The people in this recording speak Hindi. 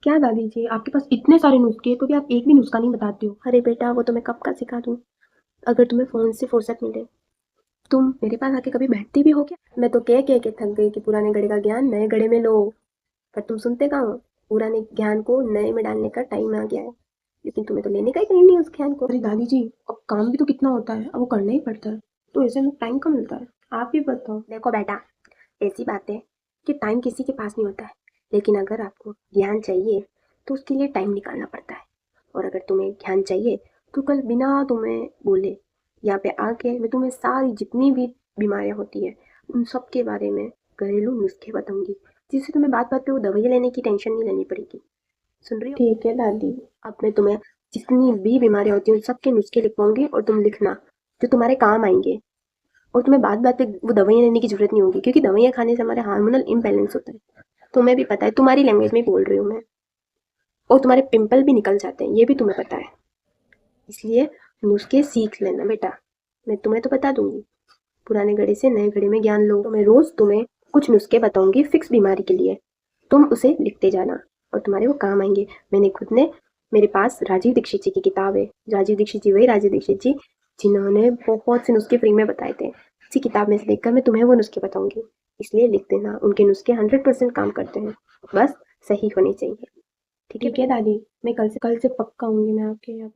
क्या दादी जी, आपके पास इतने सारे नुस्खे हैं तो भी आप एक भी नुस्खा नहीं बताते हो। अरे बेटा, वो तो मैं कब का सिखा दूँ। अगर तुम्हें फ़ोन से फुर्सत मिले, तुम मेरे पास आके कभी बैठती भी हो क्या? मैं तो कह के थक गई कि पुराने घड़े का ज्ञान नए घड़े में लो, पर तुम सुनते कहाँ हो? पुराने ज्ञान को नए में डालने का टाइम आ गया है, लेकिन तुम्हें तो लेने का ही कहीं नहीं उस ज्ञान को। अरे दादी जी, अब काम भी तो कितना होता है, अब वो करना ही पड़ता है, तो ऐसे में टाइम कम मिलता है। आप ही बताओ। देखो बेटा, ऐसी बात है कि टाइम किसी के पास नहीं होता है, लेकिन अगर आपको ज्ञान चाहिए तो उसके लिए टाइम निकालना पड़ता है। और अगर तुम्हें ज्ञान चाहिए तो कल बिना तुम्हें बोले यहाँ पे आके मैं तुम्हें सारी जितनी भी बीमारियां होती है उन सब के बारे में घरेलू नुस्खे बताऊंगी, जिससे तुम्हें बात बात पे वो दवाइयाँ लेने की टेंशन नहीं लेनी पड़ेगी। सुन रही हो? ठीक है दादी। अब मैं तुम्हें जितनी भी बीमारियां होती हैं उन सबके नुस्खे लिखवाऊंगी और तुम लिखना, जो तुम्हारे काम आएंगे। और तुम्हें बात बात पे वो दवाइयाँ लेने की जरूरत नहीं होगी, क्योंकि दवाइयाँ खाने से हमारे हार्मोनल इम्बैलेंस होता है। तुम्हें भी पता है, तुम्हारी लैंग्वेज में बोल रही हूँ मैं। और तुम्हारे पिंपल भी निकल जाते हैं, ये भी तुम्हें पता है। इसलिए नुस्खे सीख लेना बेटा, मैं तुम्हें तो बता दूंगी। पुराने घड़े से नए घड़े में ज्ञान लो, तो मैं रोज तुम्हें कुछ नुस्खे बताऊंगी फिक्स बीमारी के लिए। तुम उसे लिखते जाना और तुम्हारे वो काम आएंगे। मैंने खुद ने, मेरे पास राजीव दीक्षित जी की किताब है। राजीव दीक्षित जी, वही राजीव दीक्षित जी जिन्होंने बहुत से नुस्खे फ्री में बताए थे। इसी किताब में से देखकर मैं तुम्हें वो नुस्खे बताऊंगी। इसलिए लिख देना, उनके नुस्खे 100% काम करते हैं, बस सही होने चाहिए। ठीक है ठीक है बेटा? दादी, मैं कल से पक्का आऊंगी मैं आपके यहाँ पे।